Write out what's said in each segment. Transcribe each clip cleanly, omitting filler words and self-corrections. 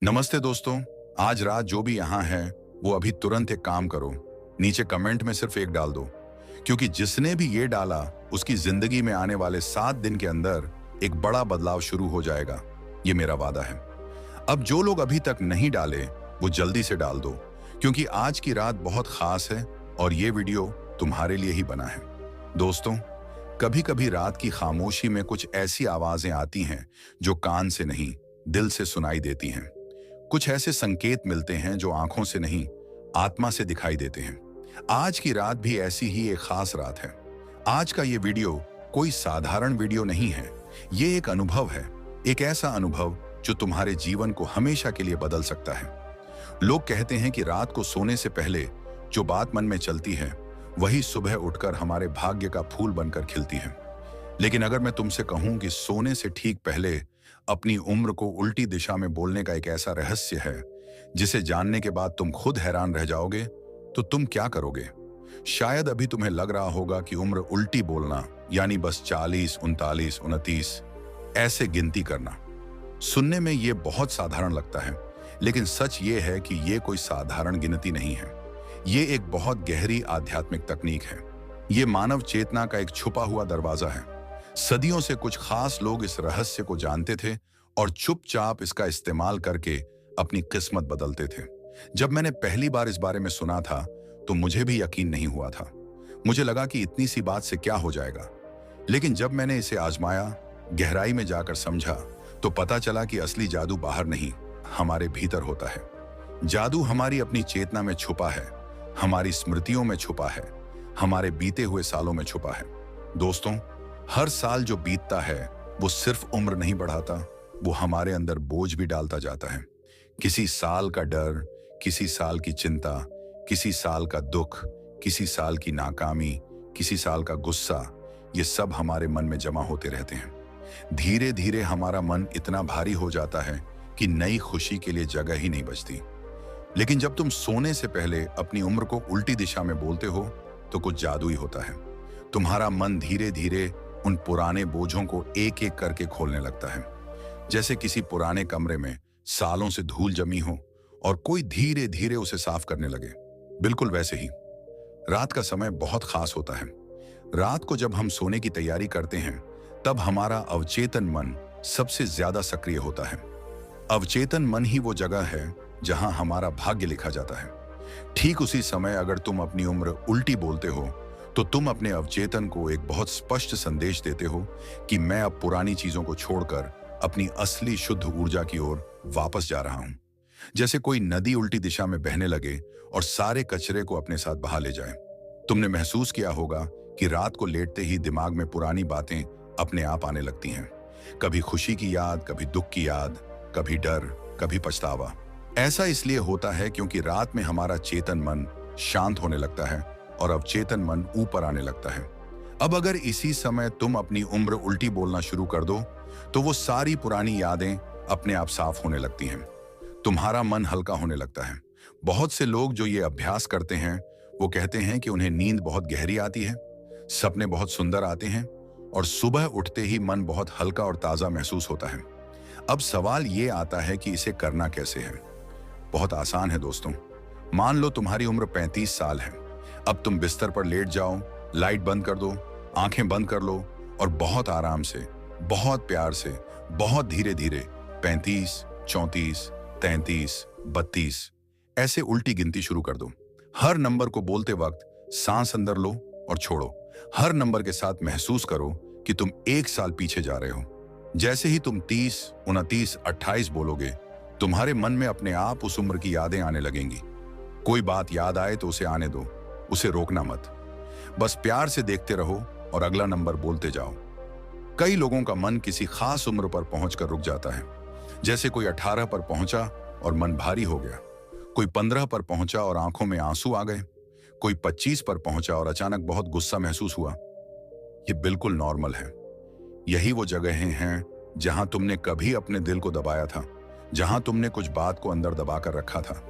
नमस्ते दोस्तों। आज रात जो भी यहाँ है वो अभी तुरंत एक काम करो, नीचे कमेंट में सिर्फ एक डाल दो, क्योंकि जिसने भी ये डाला उसकी जिंदगी में आने वाले 7 दिन के अंदर एक बड़ा बदलाव शुरू हो जाएगा। ये मेरा वादा है। अब जो लोग अभी तक नहीं डाले वो जल्दी से डाल दो, क्योंकि आज की रात बहुत खास है और ये वीडियो तुम्हारे लिए ही बना है। दोस्तों, कभी कभी रात की खामोशी में कुछ ऐसी आवाजें आती हैं जो कान से नहीं दिल से सुनाई देती हैं। कुछ ऐसे संकेत मिलते हैं जो आंखों से नहीं आत्मा से दिखाई देते हैं। आज की रात भी ऐसी ही एक खास रात है। आज का ये वीडियो कोई साधारण वीडियो नहीं है। ये एक अनुभव है, एक ऐसा अनुभव जो तुम्हारे जीवन को हमेशा के लिए बदल सकता है। लोग कहते हैं कि रात को सोने से पहले जो बात मन में चलती है वही सुबह उठकर हमारे भाग्य का फूल बनकर खिलती है। लेकिन अगर मैं तुमसे कहूं कि सोने से ठीक पहले अपनी उम्र को उल्टी दिशा में बोलने का एक ऐसा रहस्य है जिसे जानने के बाद तुम खुद हैरान रह जाओगे, तो तुम क्या करोगे? शायद अभी तुम्हें लग रहा होगा कि उम्र उल्टी बोलना यानी बस 40, 39, 29 ऐसे गिनती करना। सुनने में ये बहुत साधारण लगता है, लेकिन सच ये है कि ये कोई साधारण गिनती नहीं है। ये एक बहुत गहरी आध्यात्मिक तकनीक है। ये मानव चेतना का एक छुपा हुआ दरवाजा है। सदियों से कुछ खास लोग इस रहस्य को जानते थे और चुपचाप इसका इस्तेमाल करके अपनी किस्मत बदलते थे। जब मैंने पहली बार इस बारे में सुना था तो मुझे भी यकीन नहीं हुआ था। मुझे लगा कि इतनी सी बात से क्या हो जाएगा। लेकिन जब मैंने इसे आजमाया, गहराई में जाकर समझा, तो पता चला कि असली जादू बाहर नहीं, हमारे भीतर होता है। जादू हमारी अपनी चेतना में छुपा है, हमारी स्मृतियों में छुपा है, हमारे बीते हुए सालों में छुपा है। दोस्तों, हर साल जो बीतता है वो सिर्फ उम्र नहीं बढ़ाता, वो हमारे अंदर बोझ भी डालता जाता है। किसी साल का डर, किसी साल की चिंता, किसी साल का दुख, किसी साल की नाकामी, किसी साल का गुस्सा, ये सब हमारे मन में जमा होते रहते हैं। धीरे धीरे हमारा मन इतना भारी हो जाता है कि नई खुशी के लिए जगह ही नहीं बचती। लेकिन जब तुम सोने से पहले अपनी उम्र को उल्टी दिशा में बोलते हो तो कुछ जादू ही होता है। तुम्हारा मन धीरे धीरे उन पुराने बोझों को एक एक करके खोलने लगता है, जैसे किसी पुराने कमरे में सालों से धूल जमी हो और कोई धीरे धीरे उसे साफ करने लगे। बिल्कुल वैसे ही रात का समय बहुत खास होता है। रात को जब हम सोने की तैयारी करते हैं तब हमारा अवचेतन मन सबसे ज्यादा सक्रिय होता है। अवचेतन मन ही वो जगह है जहां हमारा भाग्य लिखा जाता है। ठीक उसी समय अगर तुम अपनी उम्र उल्टी बोलते हो तो तुम अपने अवचेतन को एक बहुत स्पष्ट संदेश देते हो कि मैं अब पुरानी चीजों को छोड़कर अपनी असली शुद्ध ऊर्जा की ओर वापस जा रहा हूं। जैसे कोई नदी उल्टी दिशा में बहने लगे और सारे कचरे को अपने साथ बहा ले जाए। तुमने महसूस किया होगा कि रात को लेटते ही दिमाग में पुरानी बातें अपने आप आने लगती हैं। कभी खुशी की याद, कभी दुख की याद, कभी डर, कभी पछतावा। ऐसा इसलिए होता है क्योंकि रात में हमारा चेतन मन शांत होने लगता है और अवचेतन मन ऊपर आने लगता है। अब अगर इसी समय तुम अपनी उम्र उल्टी बोलना शुरू कर दो तो वो सारी पुरानी यादें अपने आप साफ होने लगती हैं। तुम्हारा मन हल्का होने लगता है। बहुत से लोग जो ये अभ्यास करते हैं वो कहते हैं कि उन्हें नींद बहुत गहरी आती है, सपने बहुत सुंदर आते हैं और सुबह उठते ही मन बहुत हल्का और ताजा महसूस होता है। अब सवाल ये आता है कि इसे करना कैसे है। बहुत आसान है दोस्तों। मान लो तुम्हारी उम्र 35 साल है। अब तुम बिस्तर पर लेट जाओ, लाइट बंद कर दो, आंखें बंद कर लो और बहुत आराम से, बहुत प्यार से, बहुत धीरे धीरे 35, 34, 33, 32 ऐसे उल्टी गिनती शुरू कर दो। हर नंबर को बोलते वक्त सांस अंदर लो और छोड़ो। हर नंबर के साथ महसूस करो कि तुम 1 साल पीछे जा रहे हो। जैसे ही तुम 30, 29, 28 बोलोगे, तुम्हारे मन में अपने आप उस उम्र की यादें आने लगेंगी। कोई बात याद आए तो उसे आने दो, उसे रोकना मत। बस प्यार से देखते रहो और अगला नंबर बोलते जाओ। कई लोगों का मन किसी खास उम्र पर पहुंचकर रुक जाता है। जैसे कोई 18 पर पहुंचा और मन भारी हो गया, कोई 15 पर पहुंचा और आंखों में आंसू आ गए, कोई 25 पर पहुंचा और अचानक बहुत गुस्सा महसूस हुआ। ये बिल्कुल नॉर्मल है। यही वो जगहें हैं जहां तुमने कभी अपने दिल को दबाया था, जहां तुमने कुछ बात को अंदर दबा कर रखा था।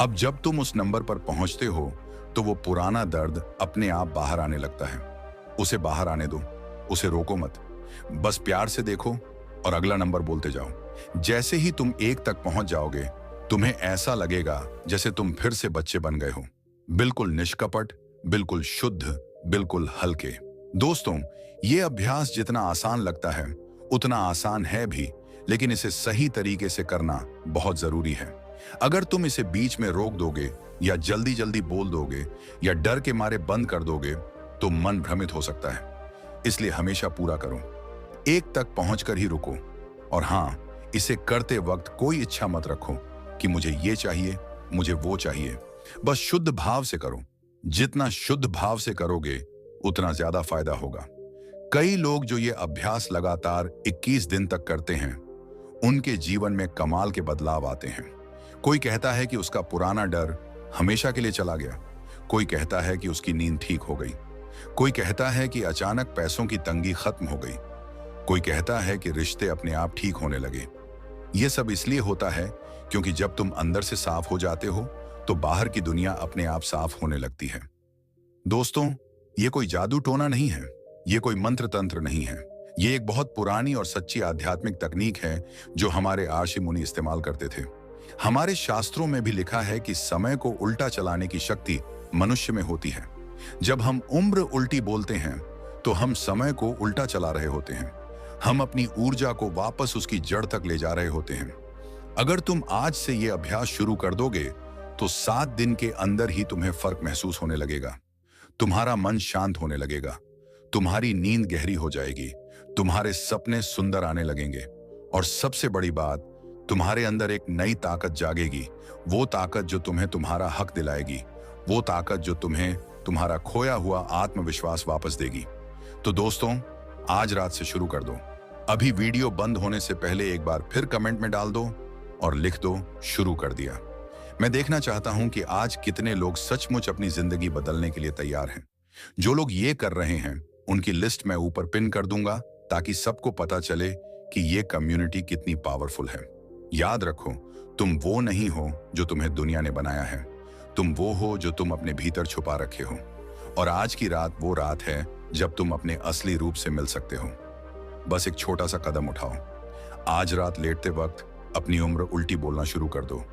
अब जब तुम उस नंबर पर पहुंचते हो तो वो पुराना दर्द अपने आप बाहर आने लगता है। उसे बाहर आने दो, उसे रोको मत। बस प्यार से देखो और अगला नंबर बोलते जाओ। जैसे ही तुम 1 तक पहुंच जाओगे, तुम्हें ऐसा लगेगा जैसे तुम फिर से बच्चे बन गए हो, बिल्कुल निष्कपट, बिल्कुल शुद्ध, बिल्कुल हल्के। दोस्तों, ये अभ्यास जितना आसान लगता है उतना आसान है भी, लेकिन इसे सही तरीके से करना बहुत जरूरी है। अगर तुम इसे बीच में रोक दोगे या जल्दी जल्दी बोल दोगे या डर के मारे बंद कर दोगे तो मन भ्रमित हो सकता है। इसलिए हमेशा पूरा करो, 1 तक पहुंचकर ही रुको। और हाँ, इसे करते वक्त कोई इच्छा मत रखो कि मुझे ये चाहिए, मुझे वो चाहिए। बस शुद्ध भाव से करो। जितना शुद्ध भाव से करोगे उतना ज्यादा फायदा होगा। कई लोग जो ये अभ्यास लगातार 21 दिन तक करते हैं, उनके जीवन में कमाल के बदलाव आते हैं। कोई कहता है कि उसका पुराना डर हमेशा के लिए चला गया, कोई कहता है कि उसकी नींद ठीक हो गई, कोई कहता है कि अचानक पैसों की तंगी खत्म हो गई, कोई कहता है कि रिश्ते अपने आप ठीक होने लगे। यह सब इसलिए होता है क्योंकि जब तुम अंदर से साफ हो जाते हो तो बाहर की दुनिया अपने आप साफ होने लगती है। दोस्तों, ये कोई जादू टोना नहीं है, ये कोई मंत्र तंत्र नहीं है। ये एक बहुत पुरानी और सच्ची आध्यात्मिक तकनीक है जो हमारे ऋषि मुनि इस्तेमाल करते थे। हमारे शास्त्रों में भी लिखा है कि समय को उल्टा चलाने की शक्ति मनुष्य में होती है। जब हम उम्र उल्टी बोलते हैं तो हम समय को उल्टा चला रहे होते हैं। हम अपनी ऊर्जा को वापस उसकी जड़ तक ले जा रहे होते हैं। अगर तुम आज से ये अभ्यास शुरू कर दोगे तो 7 दिन के अंदर ही तुम्हें फर्क महसूस होने लगेगा। तुम्हारा मन शांत होने लगेगा, तुम्हारी नींद गहरी हो जाएगी, तुम्हारे सपने सुंदर आने लगेंगे और सबसे बड़ी बात, तुम्हारे अंदर एक नई ताकत जागेगी। वो ताकत जो तुम्हें तुम्हारा हक दिलाएगी, वो ताकत जो तुम्हें तुम्हारा खोया हुआ आत्मविश्वास वापस देगी। तो दोस्तों, आज रात से शुरू कर दो। अभी वीडियो बंद होने से पहले एक बार फिर कमेंट में डाल दो और लिख दो, शुरू कर दिया। मैं देखना चाहता हूं कि आज कितने लोग सचमुच अपनी जिंदगी बदलने के लिए तैयार हैं। जो लोग ये कर रहे हैं उनकी लिस्ट मैं ऊपर पिन कर दूंगा ताकि सबको पता चले कि ये कम्युनिटी कितनी पावरफुल है। याद रखो, तुम वो नहीं हो जो तुम्हें दुनिया ने बनाया है, तुम वो हो जो तुम अपने भीतर छुपा रखे हो। और आज की रात वो रात है जब तुम अपने असली रूप से मिल सकते हो। बस एक छोटा सा कदम उठाओ। आज रात लेटते वक्त अपनी उम्र उल्टी बोलना शुरू कर दो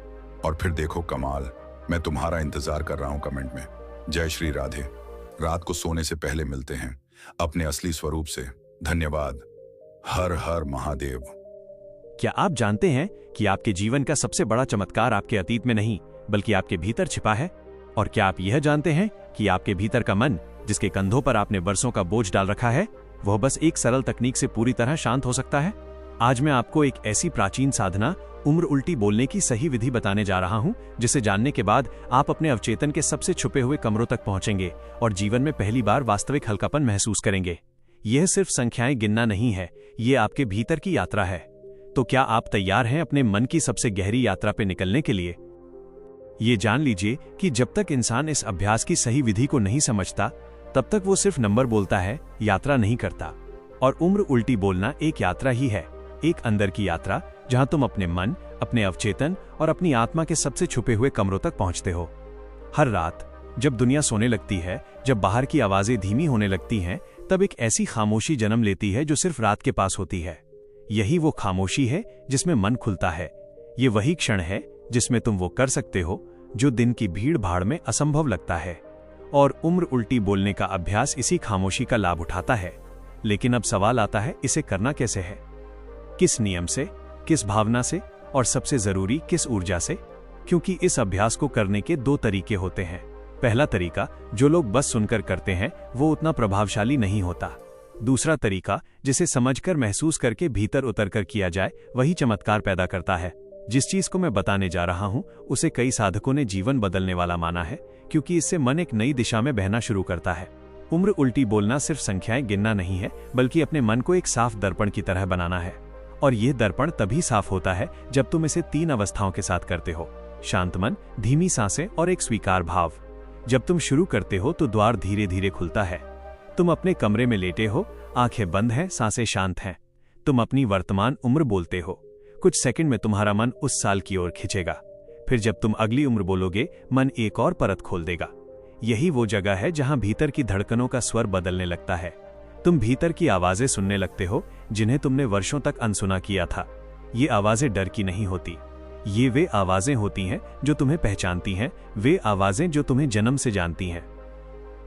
और फिर देखो कमाल। मैं तुम्हारा इंतजार कर रहा हूं कमेंट में। जय श्री राधे। रात को सोने से पहले मिलते हैं अपने असली स्वरूप से। धन्यवाद। हर हर महादेव। क्या आप जानते हैं कि आपके जीवन का सबसे बड़ा चमत्कार आपके अतीत में नहीं बल्कि आपके भीतर छिपा है? और क्या आप यह जानते हैं कि आपके भीतर का मन, जिसके कंधों पर आपने बरसों का बोझ डाल रखा है, वह बस एक सरल तकनीक से पूरी तरह शांत हो सकता है? आज मैं आपको एक ऐसी प्राचीन साधना, उम्र उल्टी बोलने की सही विधि बताने जा रहा हूं, जिसे जानने के बाद आप अपने अवचेतन के सबसे छुपे हुए कमरों तक पहुंचेंगे और जीवन में पहली बार वास्तविक हल्कापन महसूस करेंगे। यह सिर्फ संख्याएं गिनना नहीं है, ये आपके भीतर की यात्रा है। तो क्या आप तैयार हैं अपने मन की सबसे गहरी यात्रा पे निकलने के लिए? ये जान लीजिए कि जब तक इंसान इस अभ्यास की सही विधि को नहीं समझता, तब तक वो सिर्फ नंबर बोलता है, यात्रा नहीं करता। और उम्र उल्टी बोलना एक यात्रा ही है, एक अंदर की यात्रा, जहां तुम अपने मन, अपने अवचेतन और अपनी आत्मा के सबसे छुपे हुए कमरों तक पहुंचते हो। हर रात जब दुनिया सोने लगती है, जब बाहर की आवाजें धीमी होने लगती हैं, तब एक ऐसी खामोशी जन्म लेती है जो सिर्फ रात के पास होती है। यही वो खामोशी है जिसमें मन खुलता है। ये वही क्षण है जिसमें तुम वो कर सकते हो जो दिन की भीड़ भाड़ में असंभव लगता है। और उम्र उल्टी बोलने का अभ्यास इसी खामोशी का लाभ उठाता है। लेकिन अब सवाल आता है, इसे करना कैसे है? किस नियम से, किस भावना से और सबसे जरूरी किस ऊर्जा से? क्योंकि इस अभ्यास को करने के 2 तरीके होते हैं। पहला तरीका, जो लोग बस सुनकर करते हैं, वो उतना प्रभावशाली नहीं होता। दूसरा तरीका, जिसे समझकर महसूस करके भीतर उतरकर किया जाए, वही चमत्कार पैदा करता है। जिस चीज को मैं बताने जा रहा हूं, उसे कई साधकों ने जीवन बदलने वाला माना है, क्योंकि इससे मन एक नई दिशा में बहना शुरू करता है। उम्र उल्टी बोलना सिर्फ संख्याएं गिनना नहीं है, बल्कि अपने मन को एक साफ दर्पण की तरह बनाना है। और यह दर्पण तभी साफ होता है जब तुम इसे 3 अवस्थाओं के साथ करते हो: शांत मन, धीमी सांसें और एक स्वीकार भाव। जब तुम शुरू करते हो तो द्वार धीरे धीरे खुलता है। तुम अपने कमरे में लेटे हो, आंखें बंद हैं, सांसें शांत हैं। तुम अपनी वर्तमान उम्र बोलते हो। कुछ सेकंड में तुम्हारा मन उस साल की ओर खिंचेगा। फिर जब तुम अगली उम्र बोलोगे, मन एक और परत खोल देगा। यही वो जगह है जहां भीतर की धड़कनों का स्वर बदलने लगता है। तुम भीतर की आवाजें सुनने लगते हो जिन्हें तुमने वर्षों तक अनसुना किया था। ये आवाजें डर की नहीं होती। ये वे आवाजें होती हैं जो तुम्हें पहचानती हैं, वे आवाजें जो तुम्हें जन्म से जानती हैं।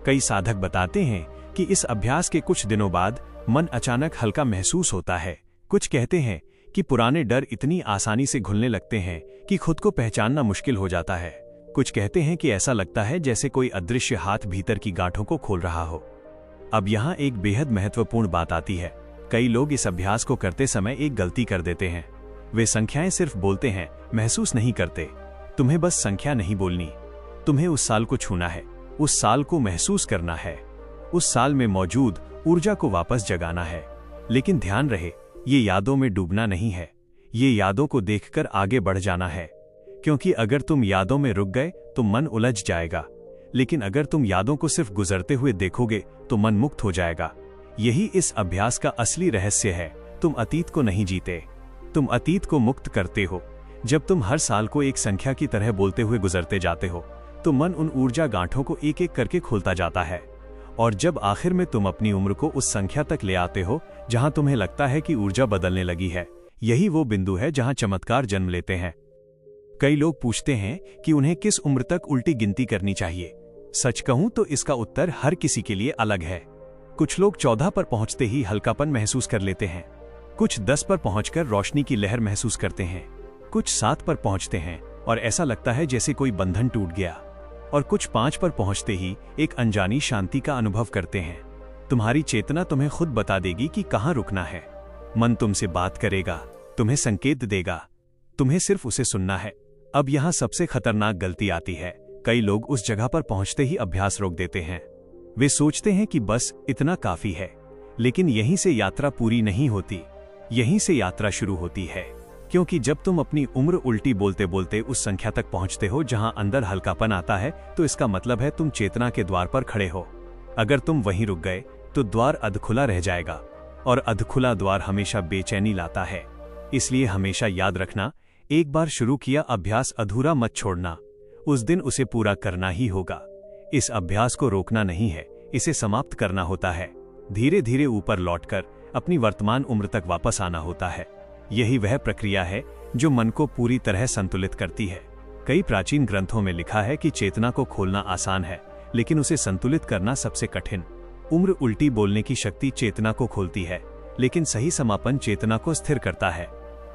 कई साधक बताते हैं कि इस अभ्यास के कुछ दिनों बाद मन अचानक हल्का महसूस होता है। कुछ कहते हैं कि पुराने डर इतनी आसानी से घुलने लगते हैं कि खुद को पहचानना मुश्किल हो जाता है। कुछ कहते हैं कि ऐसा लगता है जैसे कोई अदृश्य हाथ भीतर की गांठों को खोल रहा हो। अब यहाँ एक बेहद महत्वपूर्ण बात आती है। कई लोग इस अभ्यास को करते समय एक गलती कर देते हैं। वे संख्याएं सिर्फ बोलते हैं, महसूस नहीं करते। तुम्हें बस संख्या नहीं बोलनी, तुम्हें उस साल को छूना है, उस साल को महसूस करना है, उस साल में मौजूद ऊर्जा को वापस जगाना है। लेकिन ध्यान रहे, ये यादों में डूबना नहीं है, ये यादों को देखकर आगे बढ़ जाना है। क्योंकि अगर तुम यादों में रुक गए तो मन उलझ जाएगा, लेकिन अगर तुम यादों को सिर्फ गुजरते हुए देखोगे तो मन मुक्त हो जाएगा। यही इस अभ्यास का असली रहस्य है। तुम अतीत को नहीं जीते, तुम अतीत को मुक्त करते हो। जब तुम हर साल को एक संख्या की तरह बोलते हुए गुजरते जाते हो तो मन उन ऊर्जा गांठों को एक एक करके खोलता जाता है। और जब आखिर में तुम अपनी उम्र को उस संख्या तक ले आते हो जहां तुम्हें लगता है कि ऊर्जा बदलने लगी है, यही वो बिंदु है जहां चमत्कार जन्म लेते हैं। कई लोग पूछते हैं कि उन्हें किस उम्र तक उल्टी गिनती करनी चाहिए। सच कहूं तो इसका उत्तर हर किसी के लिए अलग है। कुछ लोग 14 पर पहुंचते ही हल्कापन महसूस कर लेते हैं, कुछ 10 पर पहुंचकर रोशनी की लहर महसूस करते हैं, कुछ 7 पर पहुंचते हैं और ऐसा लगता है जैसे कोई बंधन टूट गया, और कुछ 5 पर पहुंचते ही एक अनजानी शांति का अनुभव करते हैं। तुम्हारी चेतना तुम्हें खुद बता देगी कि कहां रुकना है। मन तुमसे बात करेगा, तुम्हें संकेत देगा, तुम्हें सिर्फ उसे सुनना है। अब यहां सबसे खतरनाक गलती आती है। कई लोग उस जगह पर पहुंचते ही अभ्यास रोक देते हैं। वे सोचते हैं कि बस इतना काफी है, लेकिन यहीं से यात्रा पूरी नहीं होती, यहीं से यात्रा शुरू होती है। क्योंकि जब तुम अपनी उम्र उल्टी बोलते बोलते उस संख्या तक पहुंचते हो जहां अंदर हल्कापन आता है, तो इसका मतलब है तुम चेतना के द्वार पर खड़े हो। अगर तुम वहीं रुक गए तो द्वार अधखुला रह जाएगा, और अधखुला द्वार हमेशा बेचैनी लाता है। इसलिए हमेशा याद रखना, एक बार शुरू किया अभ्यास अधूरा मत छोड़ना, उस दिन उसे पूरा करना ही होगा। इस अभ्यास को रोकना नहीं है, इसे समाप्त करना होता है। धीरे धीरे ऊपर लौटकर अपनी वर्तमान उम्र तक वापस आना होता है। यही वह प्रक्रिया है जो मन को पूरी तरह संतुलित करती है। कई प्राचीन ग्रंथों में लिखा है कि चेतना को खोलना आसान है, लेकिन उसे संतुलित करना सबसे कठिन। उम्र उल्टी बोलने की शक्ति चेतना को खोलती है, लेकिन सही समापन चेतना को स्थिर करता है।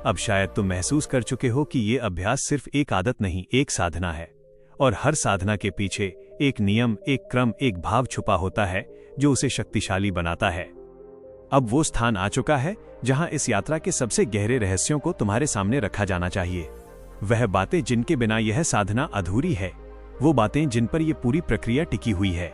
अब शायद तुम महसूस कर चुके हो कि ये अभ्यास सिर्फ एक आदत नहीं, एक साधना है, और हर साधना के पीछे एक नियम, एक क्रम, एक भाव छुपा होता है जो उसे शक्तिशाली बनाता है। अब वो स्थान आ चुका है जहां इस यात्रा के सबसे गहरे रहस्यों को तुम्हारे सामने रखा जाना चाहिए। वह बातें जिनके बिना यह साधना अधूरी है, वो बातें जिन पर यह पूरी प्रक्रिया टिकी हुई है।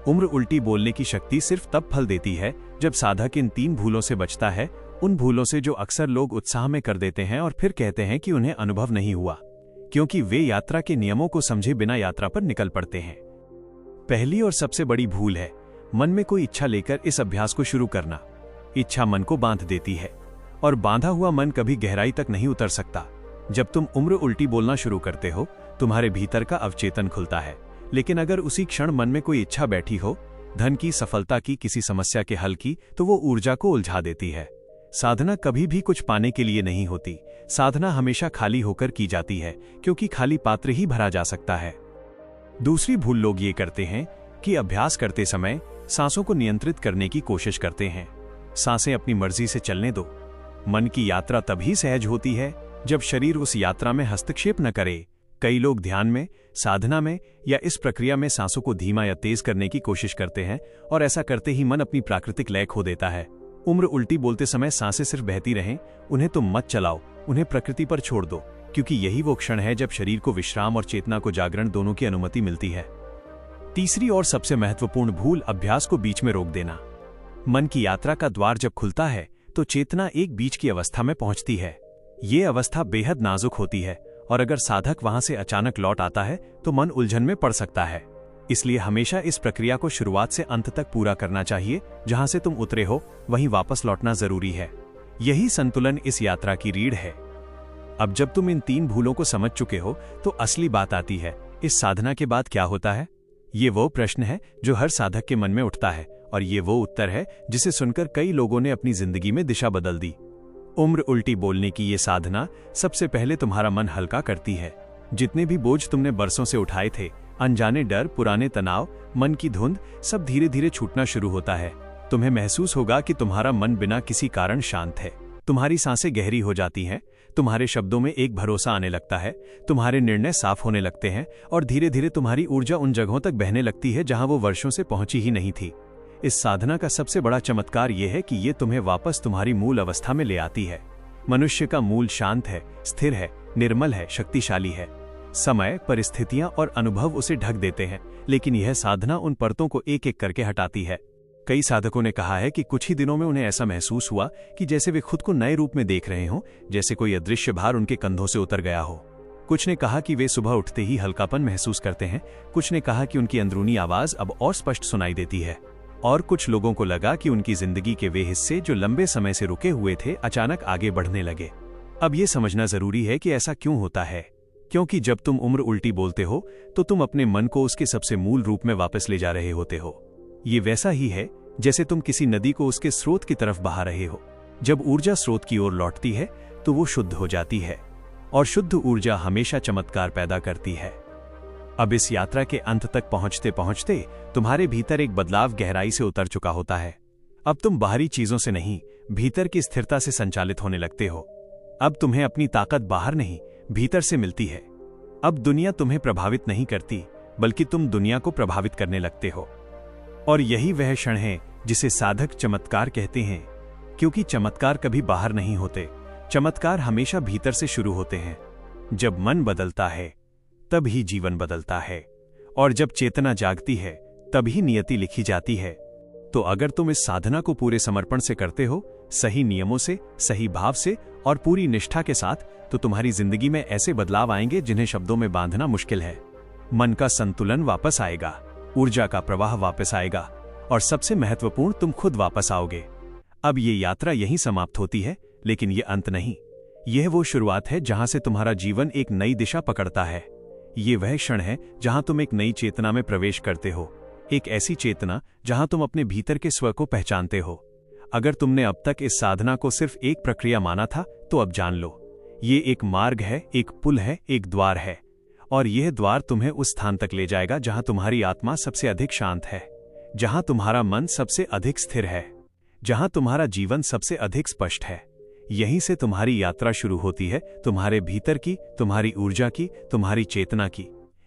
उम्र उल्टी बोलने की शक्ति सिर्फ तब फल देती है जब साधक इन 3 भूलों से बचता है, उन भूलों से जो अक्सर लोग उत्साह में कर देते हैं और फिर कहते हैं कि उन्हें अनुभव नहीं हुआ, क्योंकि वे यात्रा के नियमों को समझे बिना यात्रा पर निकल पड़ते हैं। पहली और सबसे बड़ी भूल है मन में कोई इच्छा लेकर इस अभ्यास को शुरू करना। इच्छा मन को बांध देती है, और बांधा हुआ मन कभी गहराई तक नहीं उतर सकता। जब तुम उम्र उल्टी बोलना शुरू करते हो, तुम्हारे भीतर का अवचेतन खुलता है। लेकिन अगर उसी क्षण मन में कोई इच्छा बैठी हो, धन की, सफलता की, किसी समस्या के हल की, तो वो ऊर्जा को उलझा देती है। साधना कभी भी कुछ पाने के लिए नहीं होती। साधना हमेशा खाली होकर की जाती है, क्योंकि खाली पात्र ही भरा जा सकता है। दूसरी भूल लोग ये करते हैं कि अभ्यास करते समय सांसों को नियंत्रित करने की कोशिश करते हैं। सांसें अपनी मर्जी से चलने दो। मन की यात्रा तभी सहज होती है जब शरीर उस यात्रा में हस्तक्षेप न करे। कई लोग ध्यान में, साधना में या इस प्रक्रिया में सांसों को धीमा या तेज करने की कोशिश करते हैं, और ऐसा करते ही मन अपनी प्राकृतिक लय खो देता है। उम्र उल्टी बोलते समय सांसें सिर्फ बहती रहें, उन्हें तुम मत चलाओ, उन्हें प्रकृति पर छोड़ दो, क्योंकि यही वो क्षण है जब शरीर को विश्राम और चेतना को जागरण दोनों की अनुमति मिलती है। तीसरी और सबसे महत्वपूर्ण भूल अभ्यास को बीच में रोक देना। मन की यात्रा का द्वार जब खुलता है तो चेतना एक बीच की अवस्था में पहुंचती है। ये अवस्था बेहद नाजुक होती है, और अगर साधक वहां से अचानक लौट आता है तो मन उलझन में पड़ सकता है। इसलिए हमेशा इस प्रक्रिया को शुरुआत से अंत तक पूरा करना चाहिए। जहां से तुम उतरे हो वहीं वापस लौटना जरूरी है। यही संतुलन इस यात्रा की रीढ़ है। अब जब तुम इन 3 भूलों को समझ चुके हो तो असली बात आती है, इस साधना के बाद क्या होता है? ये वो प्रश्न है जो हर साधक के मन में उठता है, और ये वो उत्तर है जिसे सुनकर कई लोगों ने अपनी जिंदगी में दिशा बदल दी। उम्र उल्टी बोलने की ये साधना सबसे पहले तुम्हारा मन हल्का करती है। जितने भी बोझ तुमने बरसों से उठाए थे, अनजाने डर, पुराने तनाव, मन की धुंध, सब धीरे धीरे छूटना शुरू होता है। तुम्हें महसूस होगा कि तुम्हारा मन बिना किसी कारण शांत है। तुम्हारी सांसें गहरी हो जाती हैं, तुम्हारे शब्दों में एक भरोसा आने लगता है, तुम्हारे निर्णय साफ होने लगते हैं और धीरे धीरे तुम्हारी ऊर्जा उन जगहों तक बहने लगती है जहां वो वर्षों से पहुंची ही नहीं थी। इस साधना का सबसे बड़ा चमत्कार यह है कि ये तुम्हें वापस तुम्हारी मूल अवस्था में ले आती है। मनुष्य का मूल शांत है, स्थिर है, निर्मल है, शक्तिशाली है। समय, परिस्थितियां और अनुभव उसे ढक देते हैं, लेकिन यह साधना उन परतों को एक एक करके हटाती है। कई साधकों ने कहा है कि कुछ ही दिनों में उन्हें ऐसा महसूस हुआ कि जैसे वे खुद को नए रूप में देख रहे हों, जैसे कोई अदृश्य भार उनके कंधों से उतर गया हो। कुछ ने कहा कि वे सुबह उठते ही हल्कापन महसूस करते हैं, कुछ ने कहा कि उनकी अंदरूनी आवाज अब और स्पष्ट सुनाई देती है, और कुछ लोगों को लगा कि उनकी जिंदगी के वे हिस्से जो लंबे समय से रुके हुए थे, अचानक आगे बढ़ने लगे। अब ये समझना जरूरी है कि ऐसा क्यों होता है, क्योंकि जब तुम उम्र उल्टी बोलते हो तो तुम अपने मन को उसके सबसे मूल रूप में वापस ले जा रहे होते हो। ये वैसा ही है जैसे तुम किसी नदी को उसके स्रोत की तरफ बहा रहे हो। जब ऊर्जा स्रोत की ओर लौटती है तो वो शुद्ध हो जाती है, और शुद्ध ऊर्जा हमेशा चमत्कार पैदा करती है। अब इस यात्रा के अंत तक पहुंचते पहुंचते तुम्हारे भीतर एक बदलाव गहराई से उतर चुका होता है। अब तुम बाहरी चीजों से नहीं, भीतर की स्थिरता से संचालित होने लगते हो। अब तुम्हें अपनी ताकत बाहर नहीं, भीतर से मिलती है। अब दुनिया तुम्हें प्रभावित नहीं करती, बल्कि तुम दुनिया को प्रभावित करने लगते हो। और यही वह क्षण है जिसे साधक चमत्कार कहते हैं, क्योंकि चमत्कार कभी बाहर नहीं होते, चमत्कार हमेशा भीतर से शुरू होते हैं। जब मन बदलता है तब ही जीवन बदलता है, और जब चेतना जागती है तभी नियति लिखी जाती है। तो अगर तुम इस साधना को पूरे समर्पण से करते हो, सही नियमों से, सही भाव से और पूरी निष्ठा के साथ, तो तुम्हारी जिंदगी में ऐसे बदलाव आएंगे जिन्हें शब्दों में बांधना मुश्किल है। मन का संतुलन वापस आएगा, ऊर्जा का प्रवाह वापस आएगा, और सबसे महत्वपूर्ण, तुम खुद वापस आओगे। अब ये यात्रा यहीं समाप्त होती है, लेकिन ये अंत नहीं। यह वो शुरुआत है जहां से तुम्हारा जीवन एक नई दिशा पकड़ता है। ये वह क्षण है जहां तुम एक नई चेतना में प्रवेश करते हो, एक ऐसी चेतना जहां तुम अपने भीतर के स्व को पहचानते हो। अगर तुमने अब तक इस साधना को सिर्फ एक प्रक्रिया माना था, तो अब जान लो, ये एक मार्ग है, एक पुल है, एक द्वार है, और यह द्वार तुम्हें उस स्थान तक ले जाएगा जहां तुम्हारी आत्मा सबसे अधिक शांत है, जहां तुम्हारा मन सबसे अधिक स्थिर है, जहां तुम्हारा जीवन सबसे अधिक स्पष्ट है। यहीं से तुम्हारी यात्रा शुरू होती है, तुम्हारे भीतर की, तुम्हारी ऊर्जा की, तुम्हारी चेतना की।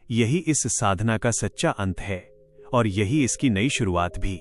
यही इस साधना का सच्चा अंत है, और यही इसकी नई शुरुआत भी।